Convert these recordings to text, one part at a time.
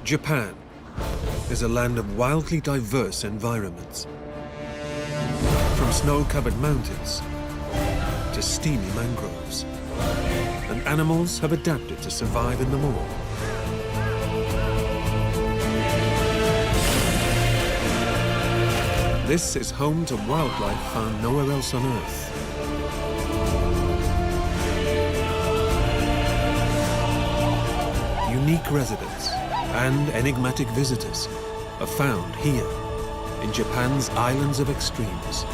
Japan is a land of wildly diverse environments. From snow-covered mountains to steamy mangroves. And animals have adapted to survive in them all. This is home to wildlife found nowhere else on Earth. Unique residents and enigmatic visitors are found here in Japan's Islands of Extremes.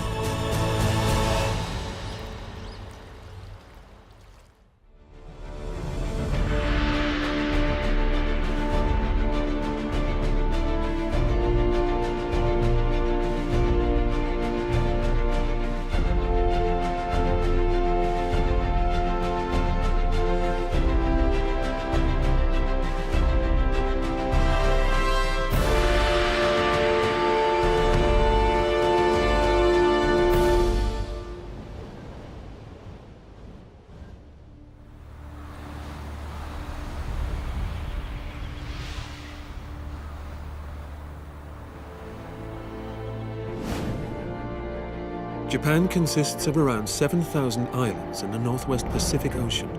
Japan consists of around 7,000 islands in the Northwest Pacific Ocean.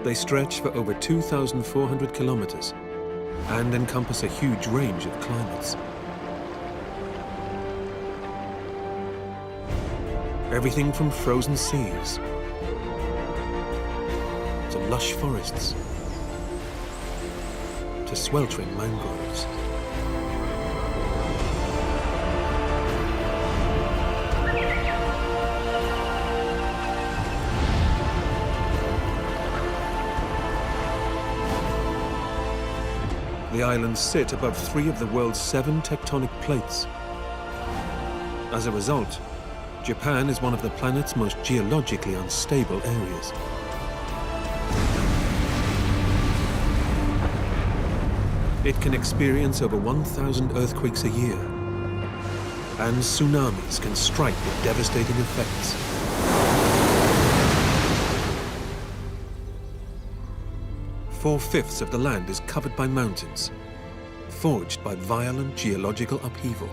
They stretch for over 2,400 kilometers and encompass a huge range of climates. Everything from frozen seas to lush forests to sweltering mangroves. The islands sit above 3 of the world's 7 tectonic plates. As a result, Japan is one of the planet's most geologically unstable areas. It can experience over 1,000 earthquakes a year, and tsunamis can strike with devastating effects. Four-fifths of the land is covered by mountains, forged by violent geological upheaval.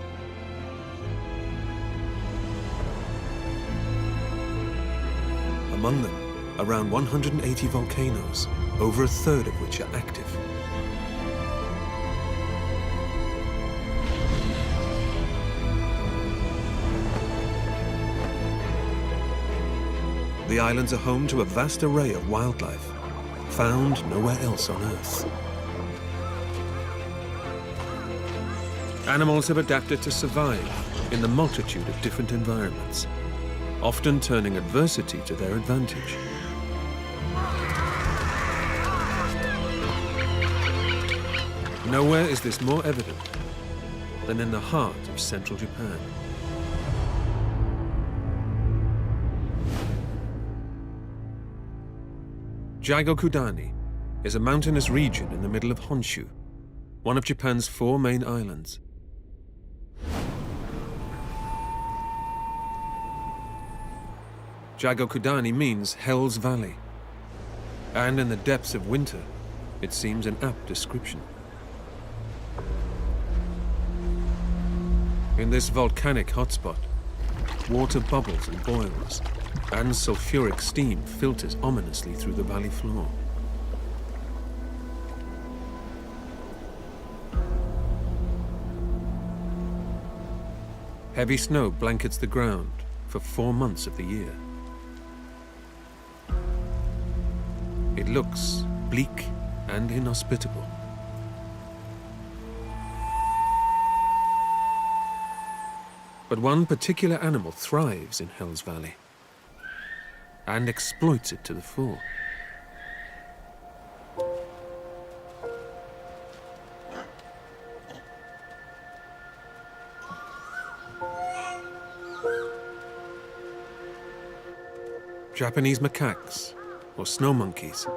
Among them, around 180 volcanoes, over a third of which are active. The islands are home to a vast array of wildlife, found nowhere else on Earth. Animals have adapted to survive in the multitude of different environments, often turning adversity to their advantage. Nowhere is this more evident than in the heart of central Japan. Jaigokudani is a mountainous region in the middle of Honshu, one of Japan's 4 main islands. Jaigokudani means Hell's Valley, and in the depths of winter, it seems an apt description. In this volcanic hotspot, water bubbles and boils, and sulfuric steam filters ominously through the valley floor. Heavy snow blankets the ground for 4 months of the year. It looks bleak and inhospitable. But one particular animal thrives in Hell's Valley and exploits it to the full. Japanese macaques, or snow monkeys,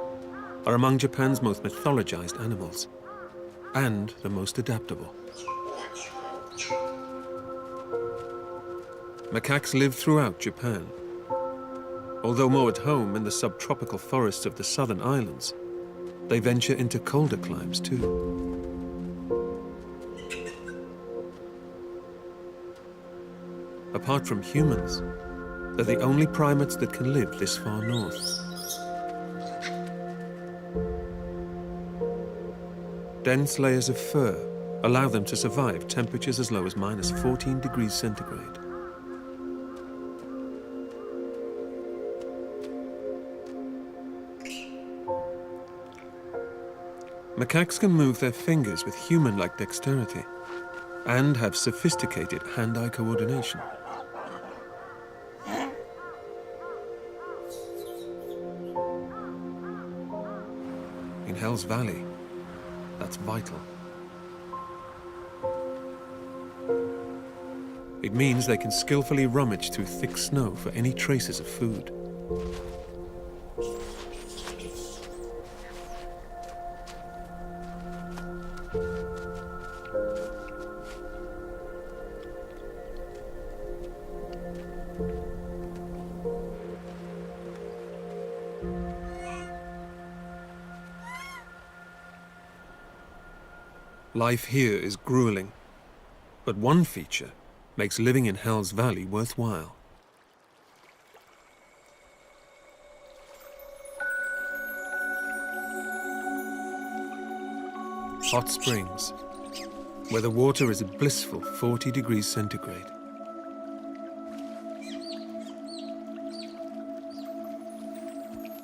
are among Japan's most mythologized animals, and the most adaptable. Macaques live throughout Japan. Although more at home in the subtropical forests of the southern islands, they venture into colder climes too. Apart from humans, they're the only primates that can live this far north. Dense layers of fur allow them to survive temperatures as low as -14 degrees centigrade. Macaques can move their fingers with human-like dexterity and have sophisticated hand-eye coordination. In Hell's Valley, that's vital. It means they can skillfully rummage through thick snow for any traces of food. Life here is grueling, but one feature makes living in Hell's Valley worthwhile. Hot springs, where the water is a blissful 40 degrees centigrade.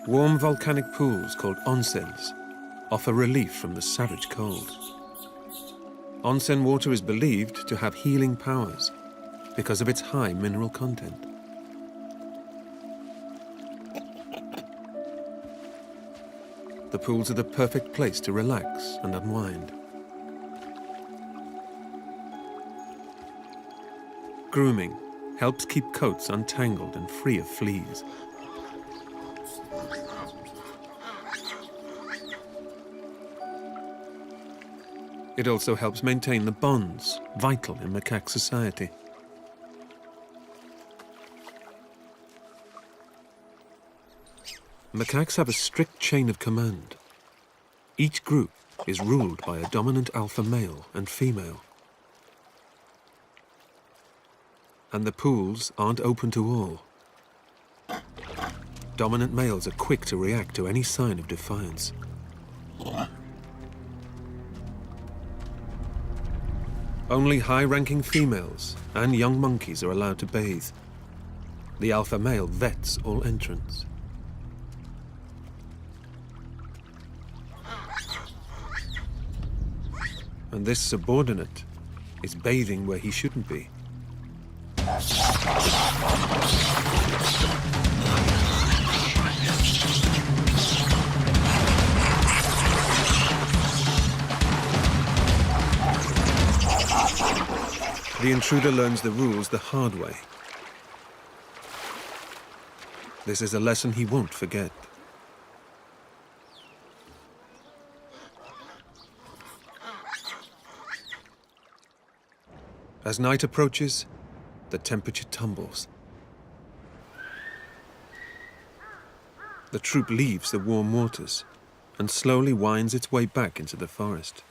Warm volcanic pools called onsens offer relief from the savage cold. Onsen water is believed to have healing powers because of its high mineral content. The pools are the perfect place to relax and unwind. Grooming helps keep coats untangled and free of fleas. It also helps maintain the bonds vital in macaque society. Macaques have a strict chain of command. Each group is ruled by a dominant alpha male and female. And the pools aren't open to all. Dominant males are quick to react to any sign of defiance. Only high-ranking females and young monkeys are allowed to bathe. The alpha male vets all entrants. And this subordinate is bathing where he shouldn't be. The intruder learns the rules the hard way. This is a lesson he won't forget. As night approaches, the temperature tumbles. The troop leaves the warm waters and slowly winds its way back into the forest.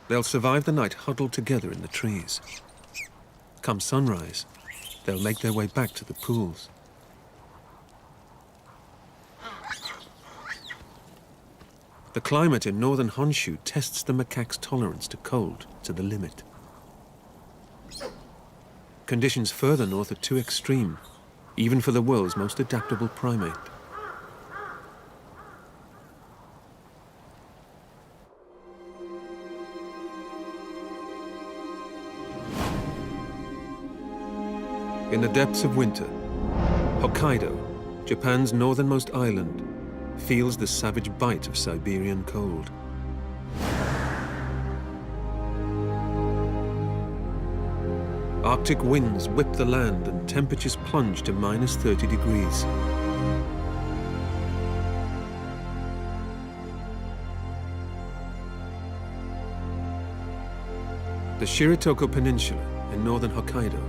They'll survive the night huddled together in the trees. Come sunrise, they'll make their way back to the pools. The climate in northern Honshu tests the macaque's tolerance to cold to the limit. Conditions further north are too extreme, even for the world's most adaptable primate. In the depths of winter, Hokkaido, Japan's northernmost island, feels the savage bite of Siberian cold. Arctic winds whip the land and temperatures plunge to -30 degrees. The Shiratoko Peninsula in northern Hokkaido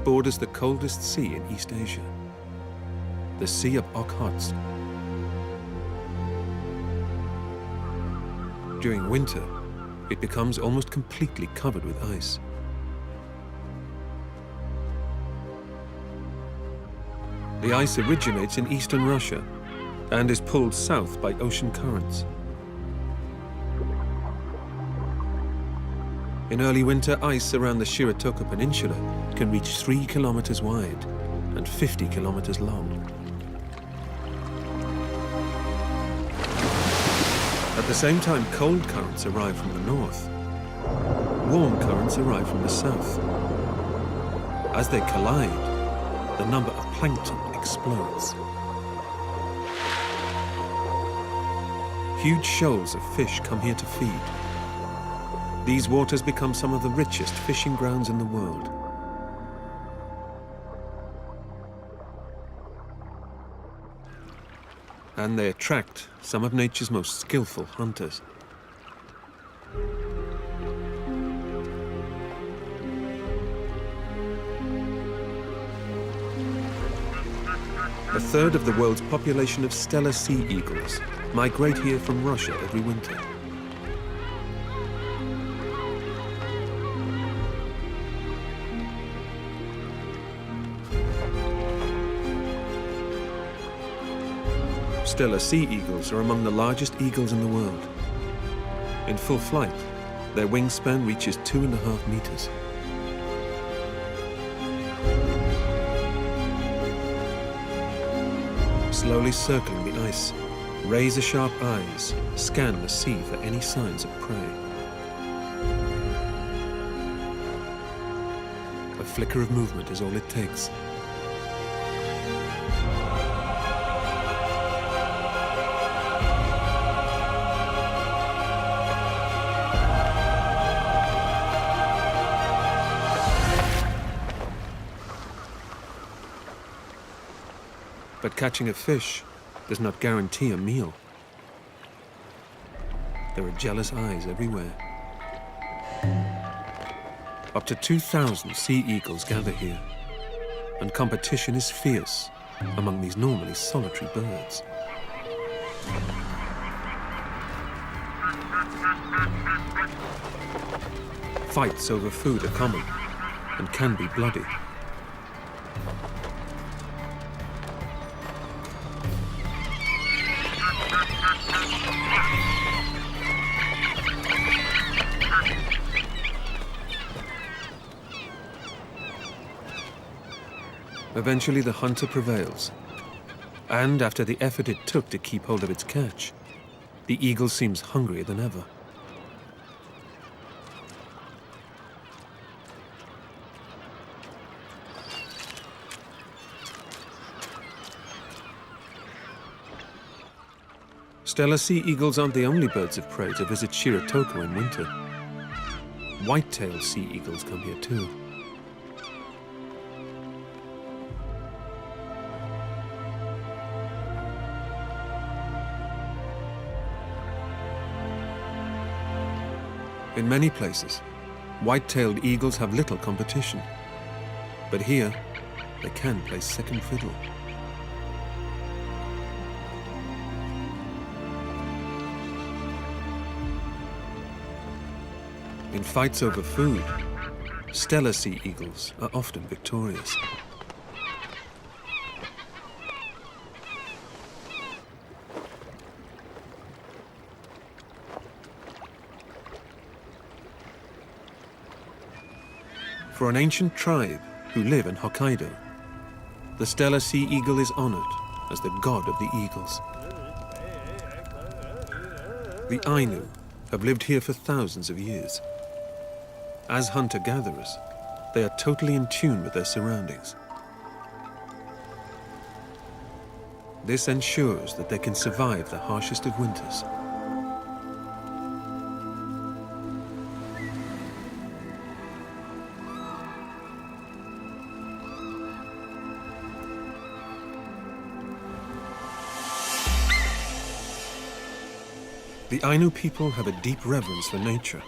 borders the coldest sea in East Asia. the Sea of Okhotsk. During winter, it becomes almost completely covered with ice. The ice originates in eastern Russia and is pulled south by ocean currents. In early winter, ice around the Shiratoka Peninsula can reach 3 kilometers wide and 50 kilometers long. At the same time, cold currents arrive from the north. Warm currents arrive from the south. As they collide, the number of plankton explodes. Huge shoals of fish come here to feed. These waters become some of the richest fishing grounds in the world. And they attract some of nature's most skillful hunters. A third of the world's population of stellar sea eagles migrate here from Russia every winter. Stellar sea eagles are among the largest eagles in the world. In full flight, their wingspan reaches 2.5 meters. Slowly circling the ice, razor-sharp eyes scan the sea for any signs of prey. A flicker of movement is all it takes. But catching a fish does not guarantee a meal. There are jealous eyes everywhere. Up to 2,000 sea eagles gather here, and competition is fierce among these normally solitary birds. Fights over food are common and can be bloody. Eventually, the hunter prevails. And after the effort it took to keep hold of its catch, the eagle seems hungrier than ever. Stellar sea eagles aren't the only birds of prey to visit Shiratoka in winter. White-tailed sea eagles come here too. In many places, white-tailed eagles have little competition. But here, they can play second fiddle. In fights over food, stellar sea eagles are often victorious. For an ancient tribe who live in Hokkaido, the stellar sea eagle is honored as the god of the eagles. The Ainu have lived here for thousands of years. As hunter-gatherers, they are totally in tune with their surroundings. This ensures that they can survive the harshest of winters. The Ainu people have a deep reverence for nature,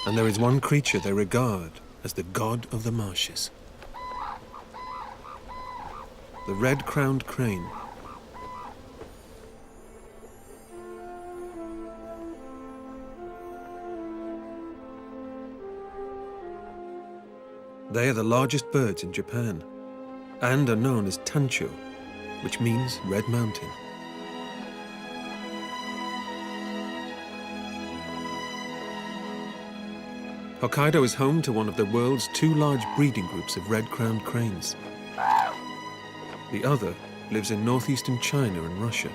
and there is one creature they regard as the god of the marshes. The red-crowned crane They are the largest birds in Japan and are known as tancho, which means Red Mountain. Hokkaido is home to one of the world's 2 large breeding groups of red-crowned cranes. The other lives in northeastern China and Russia.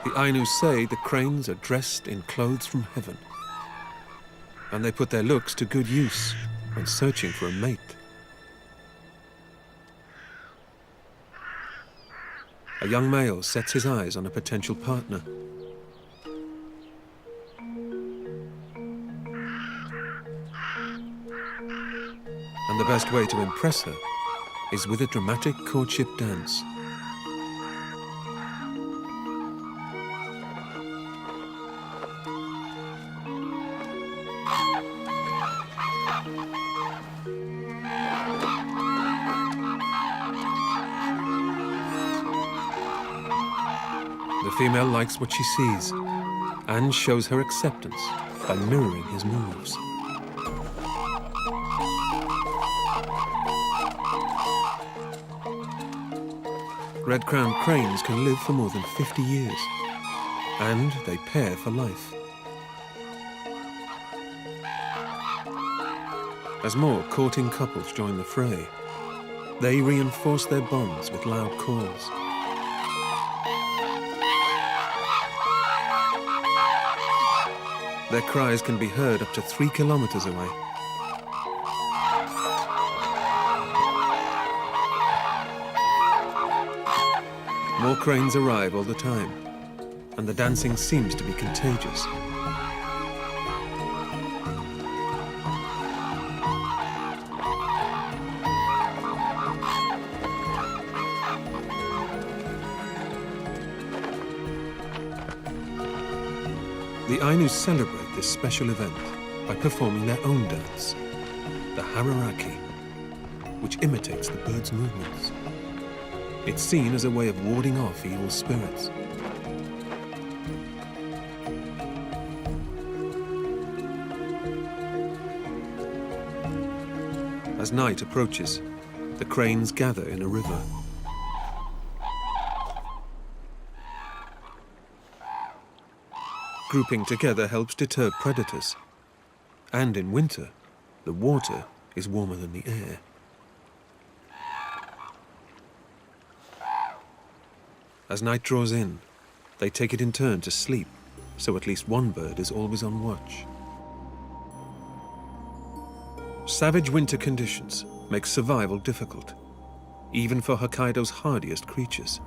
The Ainu say the cranes are dressed in clothes from heaven, and they put their looks to good use when searching for a mate. A young male sets his eyes on a potential partner. And the best way to impress her is with a dramatic courtship dance. The female likes what she sees and shows her acceptance by mirroring his moves. Red-crowned cranes can live for more than 50 years, and they pair for life. As more courting couples join the fray, they reinforce their bonds with loud calls. Their cries can be heard up to 3 kilometers away. More cranes arrive all the time, and the dancing seems to be contagious. The Ainu celebrate this special event by performing their own dance, the hararaki, which imitates the bird's movements. It's seen as a way of warding off evil spirits. As night approaches, the cranes gather in a river. Grouping together helps deter predators. And in winter, the water is warmer than the air. As night draws in, they take it in turn to sleep, so at least one bird is always on watch. Savage winter conditions make survival difficult, even for Hokkaido's hardiest creatures.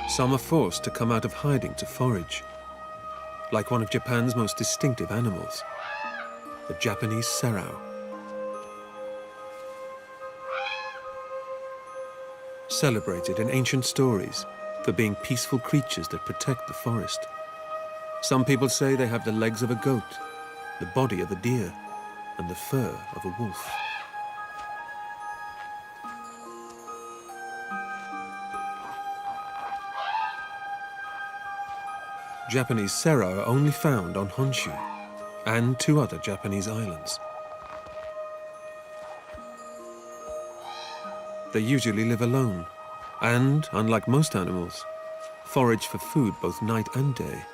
Some are forced to come out of hiding to forage, like one of Japan's most distinctive animals, the Japanese serau. Celebrated in ancient stories for being peaceful creatures that protect the forest. Some people say they have the legs of a goat, the body of a deer, and the fur of a wolf. Japanese serau are only found on Honshu and 2 other Japanese islands. They usually live alone and, unlike most animals, forage for food both night and day.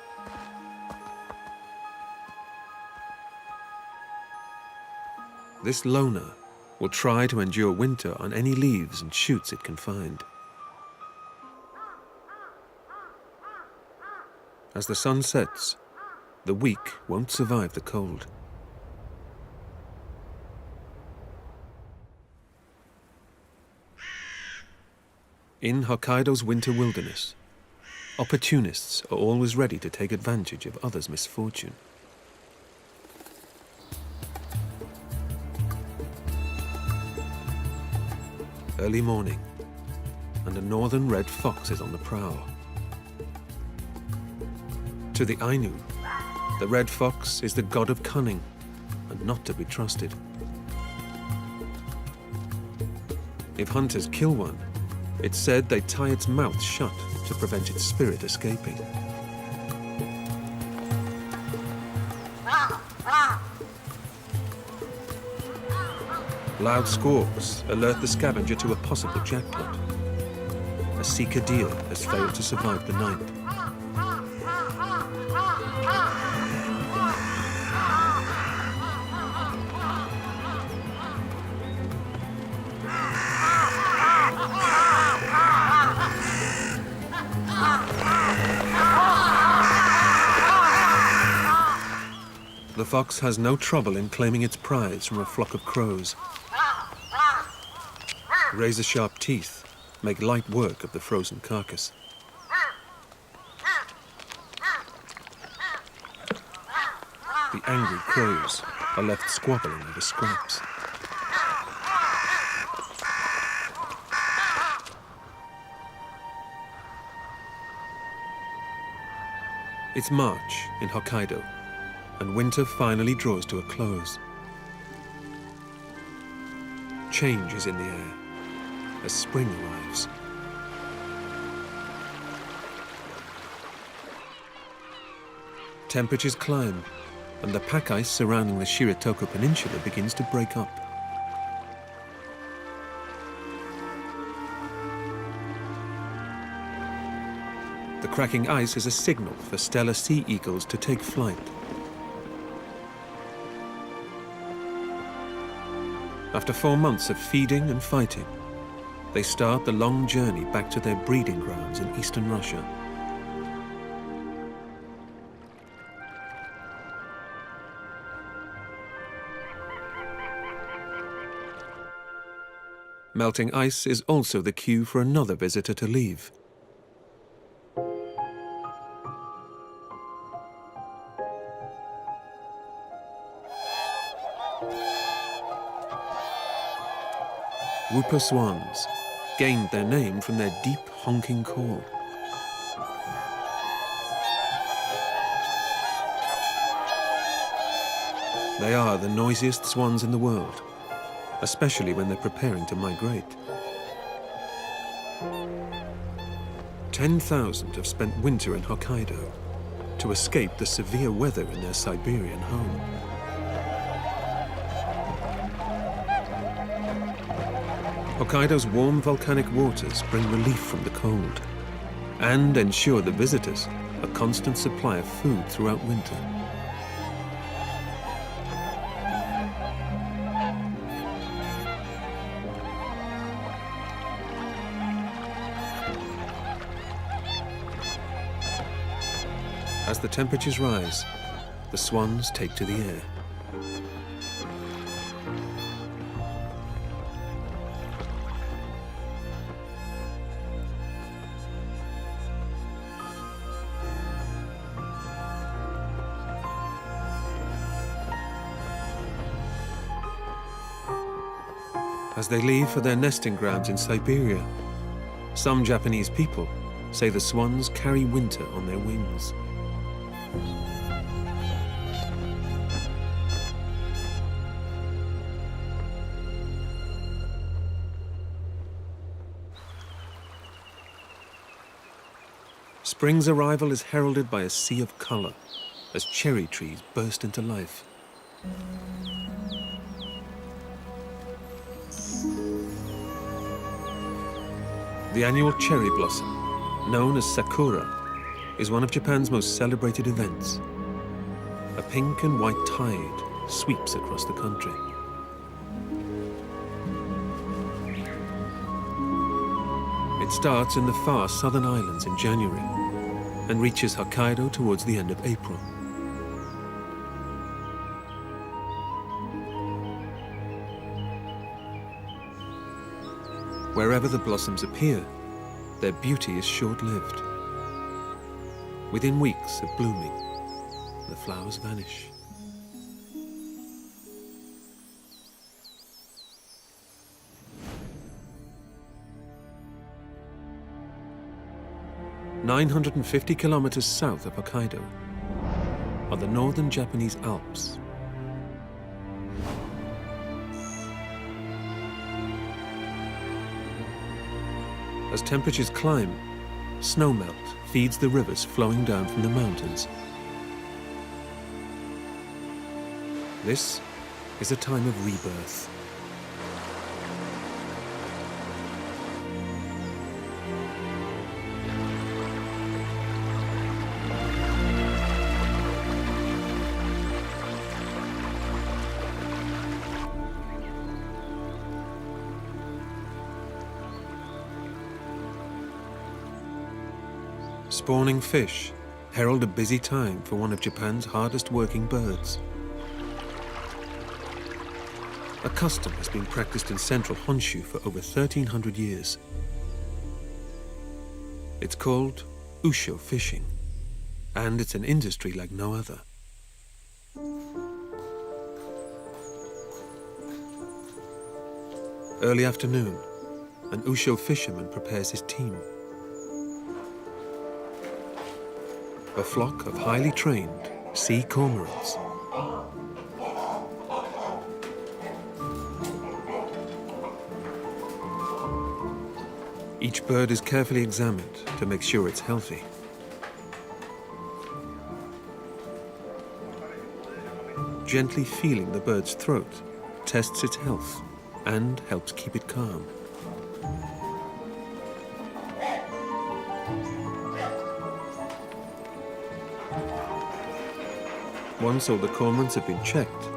This loner will try to endure winter on any leaves and shoots it can find. As the sun sets, the weak won't survive the cold. In Hokkaido's winter wilderness, opportunists are always ready to take advantage of others' misfortune. Early morning, and a northern red fox is on the prowl. To the Ainu, the red fox is the god of cunning and not to be trusted. If hunters kill one, it's said they tie its mouth shut to prevent its spirit escaping. Loud squawks alert the scavenger to a possible jackpot. A seeker deer has failed to survive the night. The fox has no trouble in claiming its prize from a flock of crows. Razor-sharp teeth make light work of the frozen carcass. The angry crows are left squabbling over scraps. It's March in Hokkaido, and winter finally draws to a close. Change is in the air as spring arrives. Temperatures climb, and the pack ice surrounding the Shiratoko Peninsula begins to break up. The cracking ice is a signal for stellar sea eagles to take flight. After 4 months of feeding and fighting, they start the long journey back to their breeding grounds in eastern Russia. Melting ice is also the cue for another visitor to leave. Whooper swans gained their name from their deep honking call. They are the noisiest swans in the world, especially when they're preparing to migrate. 10,000 have spent winter in Hokkaido to escape the severe weather in their Siberian home. Hokkaido's warm volcanic waters bring relief from the cold and ensure the visitors a constant supply of food throughout winter. As the temperatures rise, the swans take to the air. As they leave for their nesting grounds in Siberia, some Japanese people say the swans carry winter on their wings. Spring's arrival is heralded by a sea of color as cherry trees burst into life. The annual cherry blossom, known as sakura, is one of Japan's most celebrated events. A pink and white tide sweeps across the country. It starts in the far southern islands in January and reaches Hokkaido towards the end of April. Wherever the blossoms appear, their beauty is short-lived. Within weeks of blooming, the flowers vanish. "950 kilometers south of Hokkaido are the northern Japanese Alps. As temperatures climb, snowmelt feeds the rivers flowing down from the mountains. This is a time of rebirth. Spawning fish herald a busy time for one of Japan's hardest working birds. A custom has been practiced in central Honshu for over 1,300 years. It's called usho fishing, and it's an industry like no other. Early afternoon, an usho fisherman prepares his team. A flock of highly trained sea cormorants. Each bird is carefully examined to make sure it's healthy. Gently feeling the bird's throat tests its health and helps keep it calm. Once all the cormorants have been checked,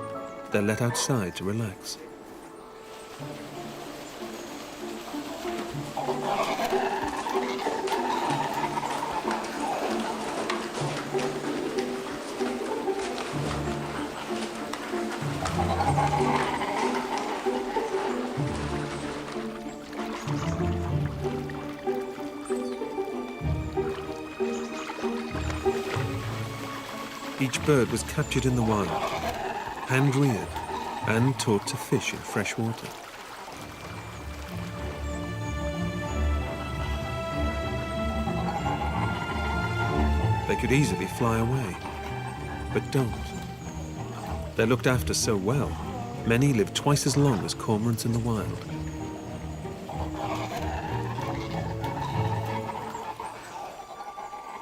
they're let outside to relax. Each bird was captured in the wild, hand-reared, and taught to fish in fresh water. They could easily fly away, but don't. They're looked after so well, many live twice as long as cormorants in the wild.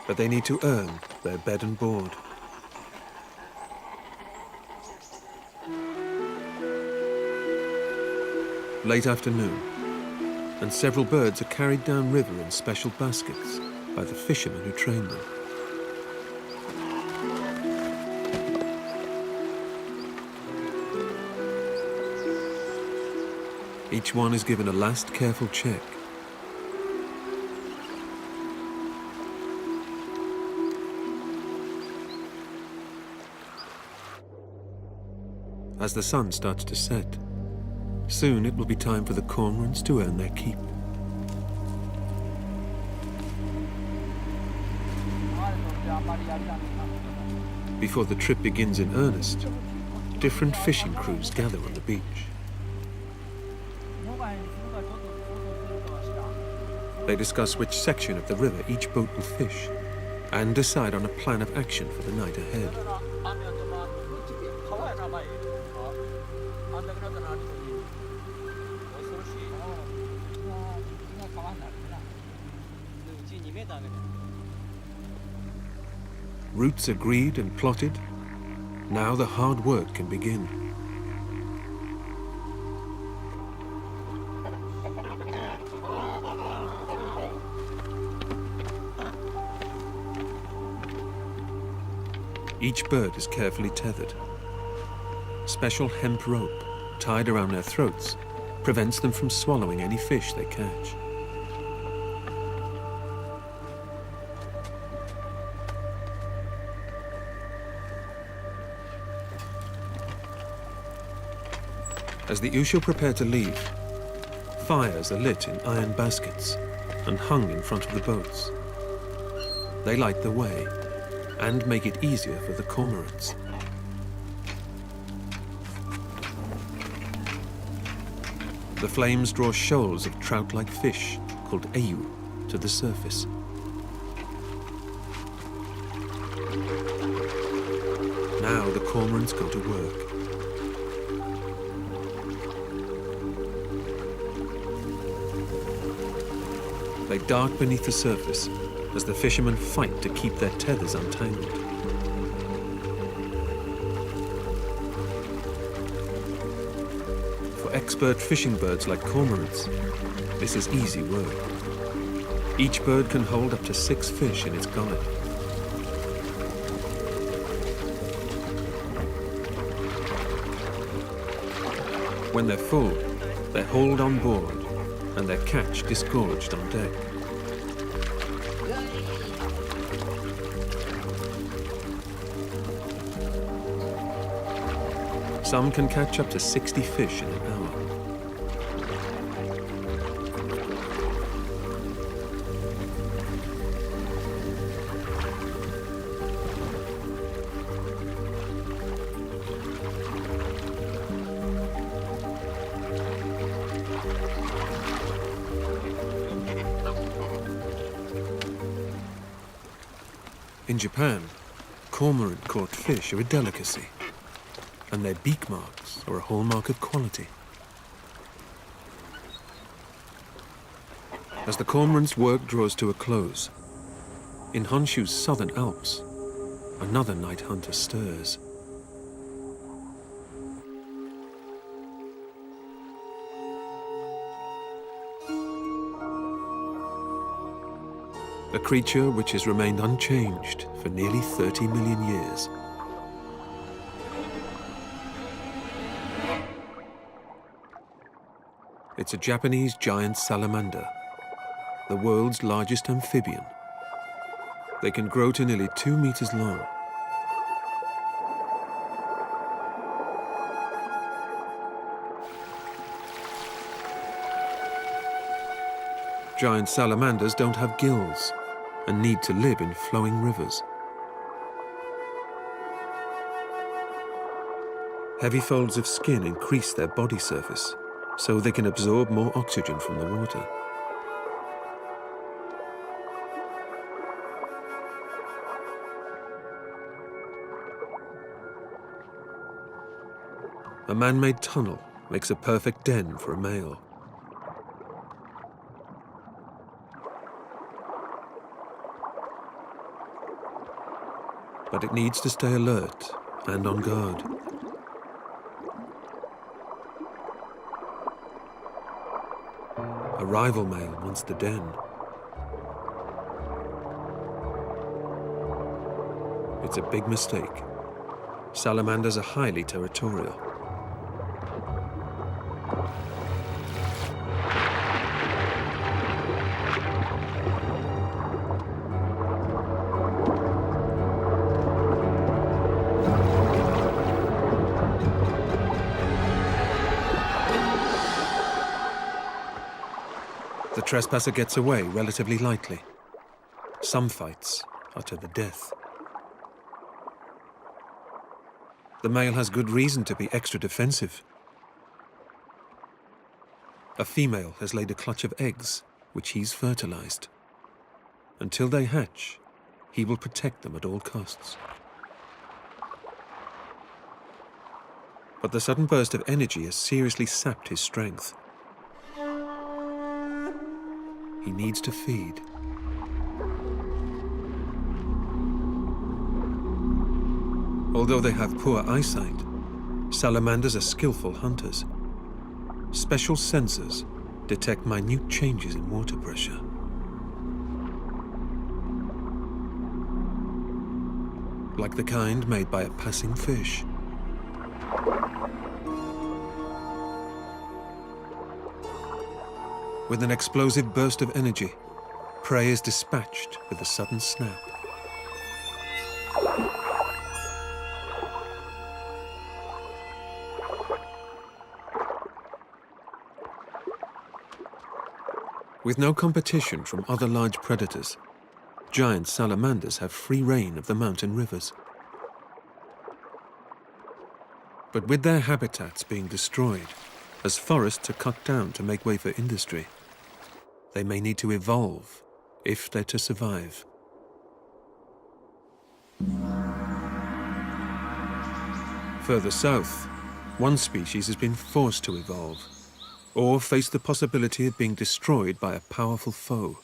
But they need to earn their bed and board. Late afternoon, and several birds are carried downriver in special baskets by the fishermen who train them. Each one is given a last careful check. As the sun starts to set, soon it will be time for the cormorants to earn their keep. Before the trip begins in earnest, different fishing crews gather on the beach. They discuss which section of the river each boat will fish and decide on a plan of action for the night ahead. Routes agreed and plotted. Now the hard work can begin. Each bird is carefully tethered. Special hemp rope tied around their throats prevents them from swallowing any fish they catch. As the usho prepare to leave, fires are lit in iron baskets and hung in front of the boats. They light the way and make it easier for the cormorants. The flames draw shoals of trout-like fish called eyu to the surface. Now the cormorants go to work. They dart beneath the surface as the fishermen fight to keep their tethers untangled. For expert fishing birds like cormorants, this is easy work. Each bird can hold up to 6 fish in its gullet. When they're full, they're hauled on board and their catch disgorged on deck. Some can catch up to 60 fish in an hour. In Japan, cormorant-caught fish are a delicacy, and their beak marks are a hallmark of quality. As the cormorant's work draws to a close, in Honshu's southern Alps, another night hunter stirs. A creature which has remained unchanged for nearly 30 million years. It's a Japanese giant salamander, the world's largest amphibian. They can grow to nearly 2 meters long. Giant salamanders don't have gills and need to live in flowing rivers. Heavy folds of skin increase their body surface, so they can absorb more oxygen from the water. A man-made tunnel makes a perfect den for a male. But it needs to stay alert and on guard. A rival male wants the den. It's a big mistake. Salamanders are highly territorial. The trespasser gets away relatively lightly. Some fights are to the death. The male has good reason to be extra defensive. A female has laid a clutch of eggs, which he's fertilized. Until they hatch, he will protect them at all costs. But the sudden burst of energy has seriously sapped his strength. He needs to feed. Although they have poor eyesight, salamanders are skillful hunters. Special sensors detect minute changes in water pressure. Like the kind made by a passing fish. With an explosive burst of energy, prey is dispatched with a sudden snap. With no competition from other large predators, giant salamanders have free rein of the mountain rivers. But with their habitats being destroyed, as forests are cut down to make way for industry, they may need to evolve if they're to survive. Further south, one species has been forced to evolve, or face the possibility of being destroyed by a powerful foe.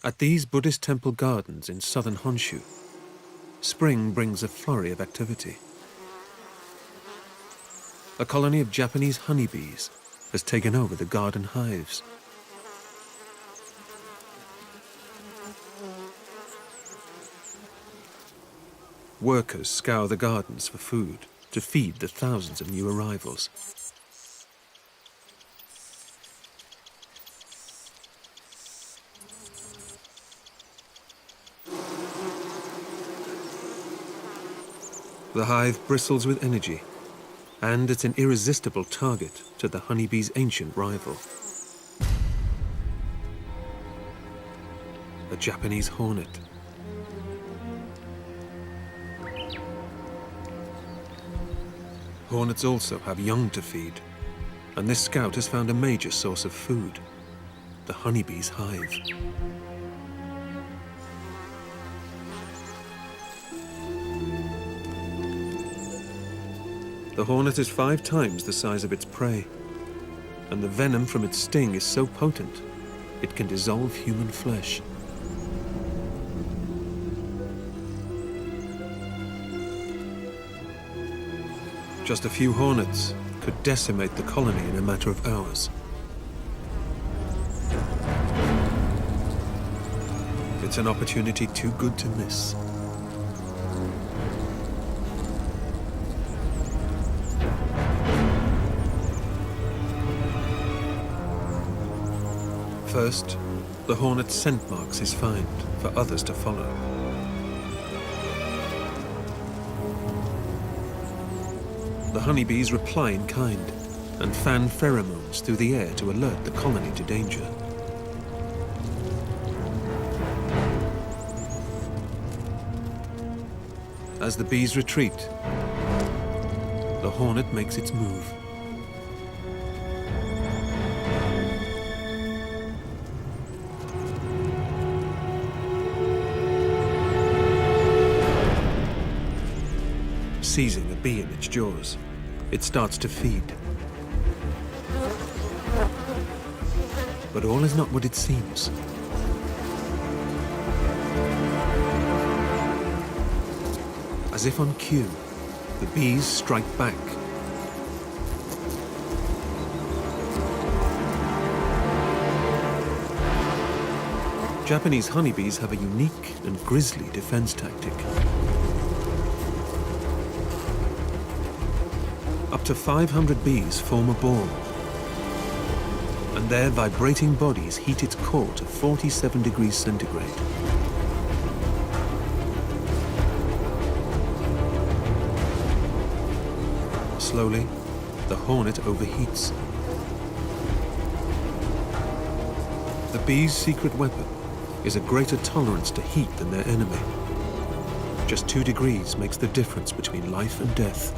At these Buddhist temple gardens in southern Honshu, spring brings a flurry of activity. A colony of Japanese honeybees has taken over the garden hives. Workers scour the gardens for food to feed the thousands of new arrivals. The hive bristles with energy, and it's an irresistible target to the honeybee's ancient rival, a Japanese hornet. Hornets also have young to feed, and this scout has found a major source of food, the honeybee's hive. The hornet is 5 times the size of its prey, and the venom from its sting is so potent, it can dissolve human flesh. Just a few hornets could decimate the colony in a matter of hours. It's an opportunity too good to miss. First, the hornet's scent marks his find for others to follow. The honeybees reply in kind and fan pheromones through the air to alert the colony to danger. As the bees retreat, the hornet makes its move. Seizing a bee in its jaws, it starts to feed. But all is not what it seems. As if on cue, the bees strike back. Japanese honeybees have a unique and grisly defense tactic. Up to 500 bees form a ball, and their vibrating bodies heat its core to 47 degrees centigrade. Slowly, the hornet overheats. The bee's secret weapon is a greater tolerance to heat than their enemy. Just 2 degrees makes the difference between life and death.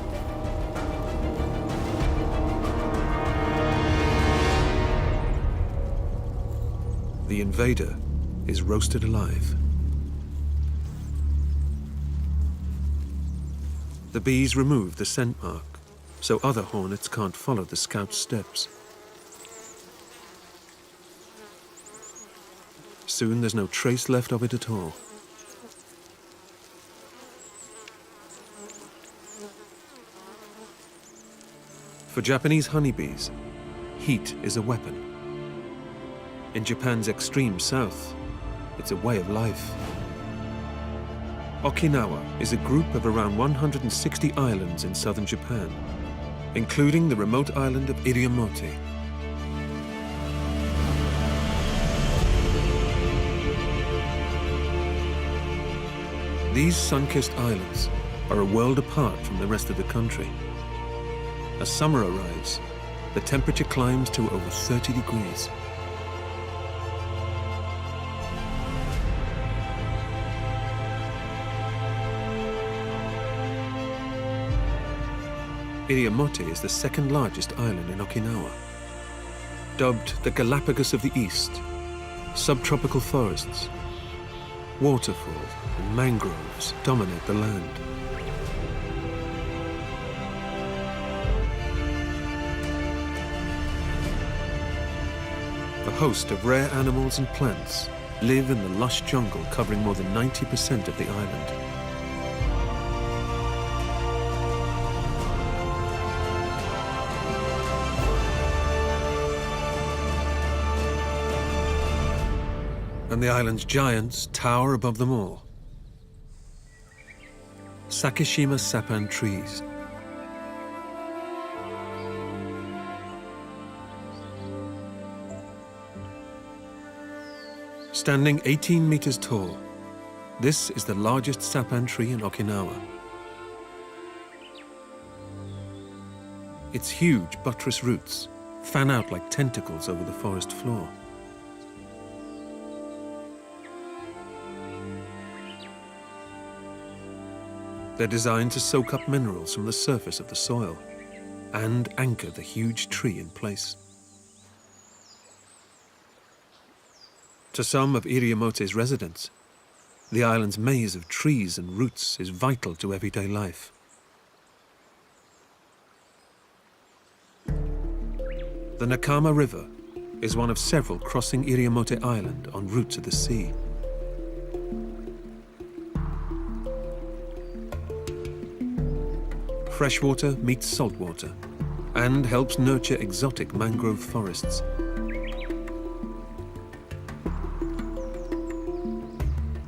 The invader is roasted alive. The bees remove the scent mark, so other hornets can't follow the scout's steps. Soon there's no trace left of it at all. For Japanese honeybees, heat is a weapon. In Japan's extreme south, it's a way of life. Okinawa is a group of around 160 islands in southern Japan, including the remote island of Iriomote. These sun-kissed islands are a world apart from the rest of the country. As summer arrives, the temperature climbs to over 30 degrees. Iriomote is the second largest island in Okinawa. Dubbed the Galapagos of the East, subtropical forests, waterfalls and mangroves dominate the land. A host of rare animals and plants live in the lush jungle covering more than 90% of the island. And the island's giants tower above them all. Sakishima sappan trees. Standing 18 meters tall, this is the largest sappan tree in Okinawa. Its huge buttress roots fan out like tentacles over the forest floor. They're designed to soak up minerals from the surface of the soil and anchor the huge tree in place. To some of Iriomote's residents, the island's maze of trees and roots is vital to everyday life. The Nakama River is one of several crossing Iriomote Island en route to the sea. Freshwater meets saltwater and helps nurture exotic mangrove forests.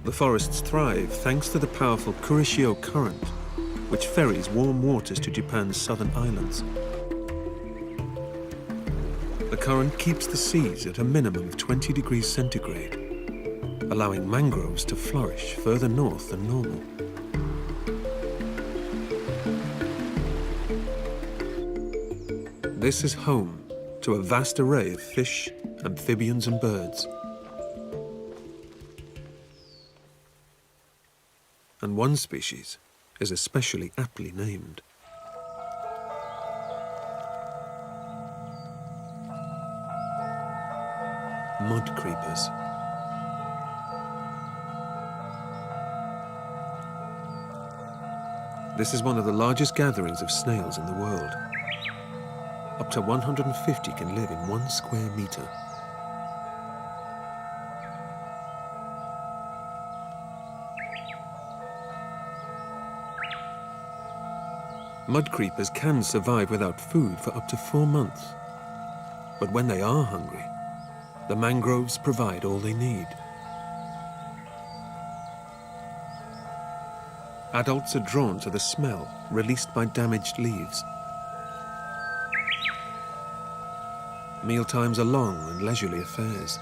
The forests thrive thanks to the powerful Kurishio current, which ferries warm waters to Japan's southern islands. The current keeps the seas at a minimum of 20 degrees centigrade, allowing mangroves to flourish further north than normal. This is home to a vast array of fish, amphibians and birds. And one species is especially aptly named. Mud creepers. This is one of the largest gatherings of snails in the world. Up to 150 can live in 1 square meter. Mud creepers can survive without food for up to 4 months. But when they are hungry, the mangroves provide all they need. Adults are drawn to the smell released by damaged leaves. Mealtimes are long and leisurely affairs.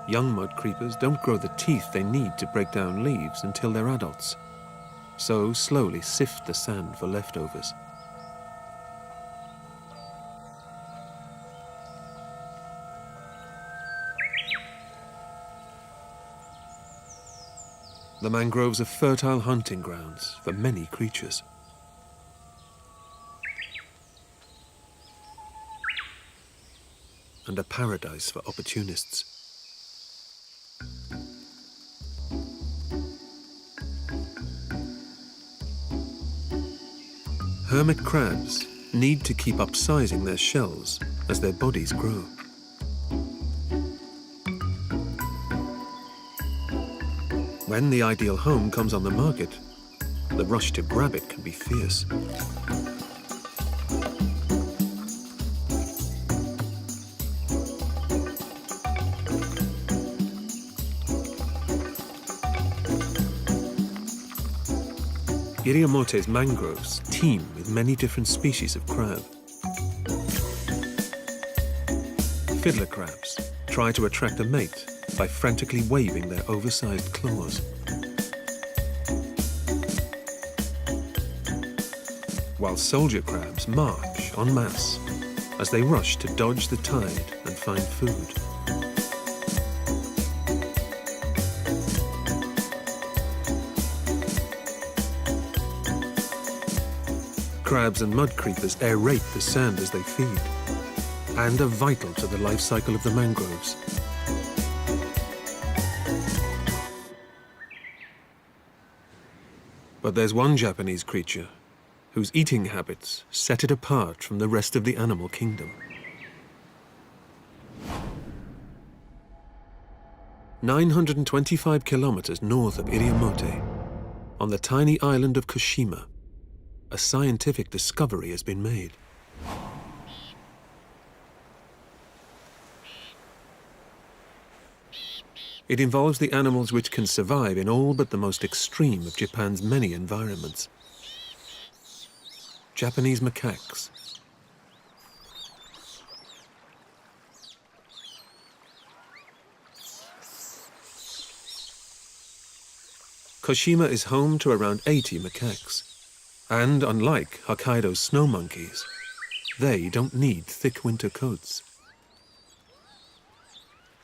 Young mud creepers don't grow the teeth they need to break down leaves until they're adults, so slowly sift the sand for leftovers. The mangroves are fertile hunting grounds for many creatures. And a paradise for opportunists. Hermit crabs need to keep upsizing their shells as their bodies grow. When the ideal home comes on the market, the rush to grab it can be fierce. Iriomote's mangroves teem with many different species of crab. Fiddler crabs try to attract a mate by frantically waving their oversized claws. While soldier crabs march en masse as they rush to dodge the tide and find food. Crabs and mud creepers aerate the sand as they feed, and are vital to the life cycle of the mangroves. But there's one Japanese creature whose eating habits set it apart from the rest of the animal kingdom. 925 kilometers north of Iriomote, on the tiny island of Kushima, a scientific discovery has been made. It involves the animals which can survive in all but the most extreme of Japan's many environments. Japanese macaques. Kushima is home to around 80 macaques. And unlike Hokkaido's snow monkeys, they don't need thick winter coats.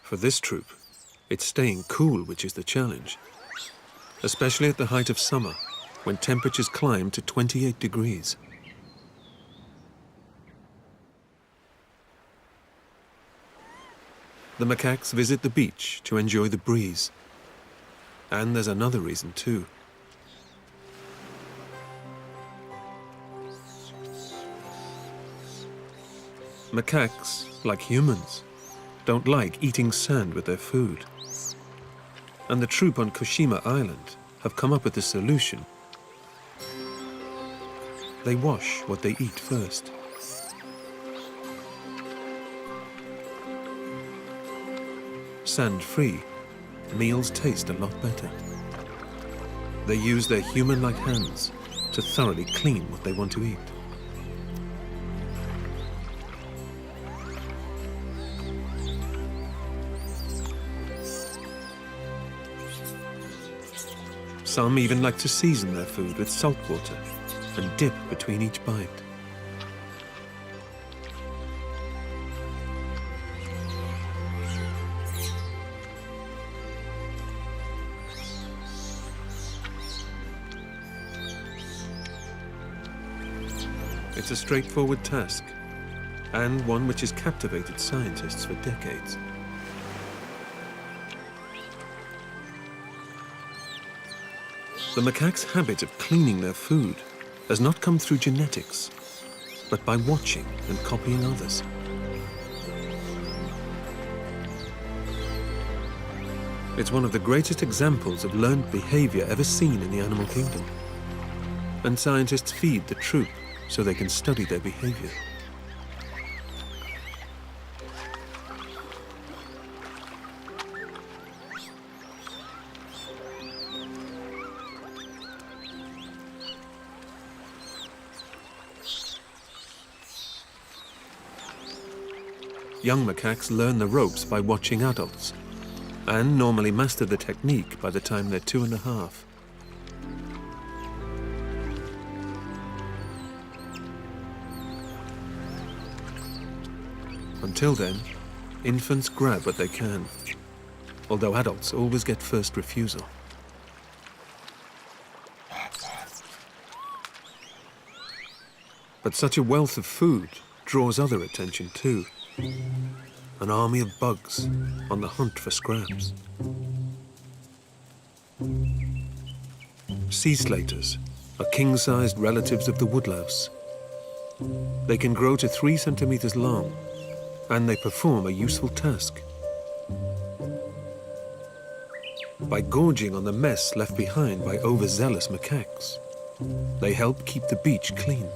For this troop, it's staying cool which is the challenge, especially at the height of summer, when temperatures climb to 28 degrees. The macaques visit the beach to enjoy the breeze. And there's another reason too. Macaques, like humans, don't like eating sand with their food. And the troop on Kushima Island have come up with a solution. They wash what they eat first. Sand-free, meals taste a lot better. They use their human-like hands to thoroughly clean what they want to eat. Some even like to season their food with salt water and dip between each bite. It's a straightforward task, and one which has captivated scientists for decades. The macaques' habit of cleaning their food has not come through genetics, but by watching and copying others. It's one of the greatest examples of learned behavior ever seen in the animal kingdom. And scientists feed the troop so they can study their behavior. Young macaques learn the ropes by watching adults, and normally master the technique by the time they're 2½. Until then, infants grab what they can, although adults always get first refusal. But such a wealth of food draws other attention too. An army of bugs on the hunt for scraps. Sea slaters are king-sized relatives of the woodlouse. They can grow to 3 centimeters long, and they perform a useful task. By gorging on the mess left behind by overzealous macaques, they help keep the beach clean.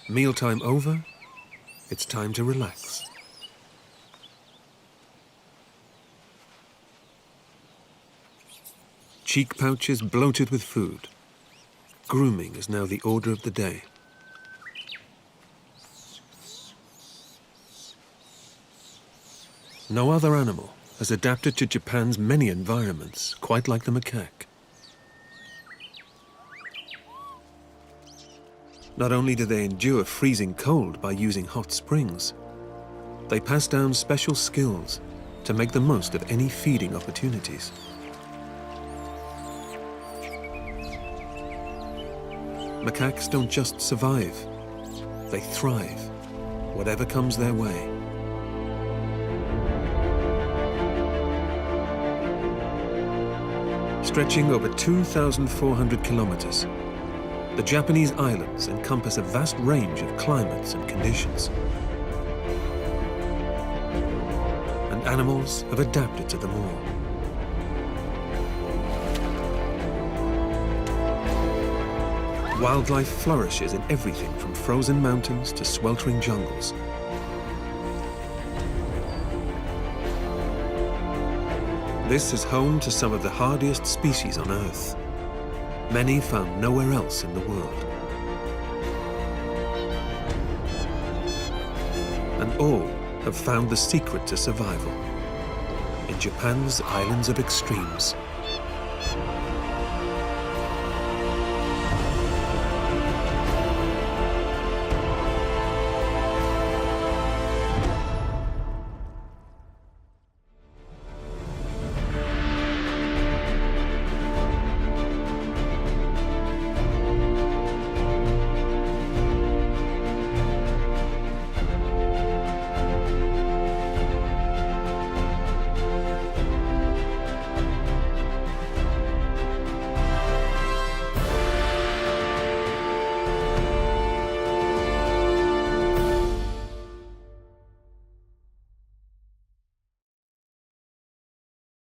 Mealtime over, it's time to relax. Cheek pouches bloated with food. Grooming is now the order of the day. No other animal has adapted to Japan's many environments quite like the macaque. Not only do they endure freezing cold by using hot springs, they pass down special skills to make the most of any feeding opportunities. Macaques don't just survive, they thrive, whatever comes their way. Stretching over 2,400 kilometers, the Japanese islands encompass a vast range of climates and conditions. And animals have adapted to them all. Wildlife flourishes in everything from frozen mountains to sweltering jungles. This is home to some of the hardiest species on Earth, many found nowhere else in the world. And all have found the secret to survival in Japan's islands of extremes.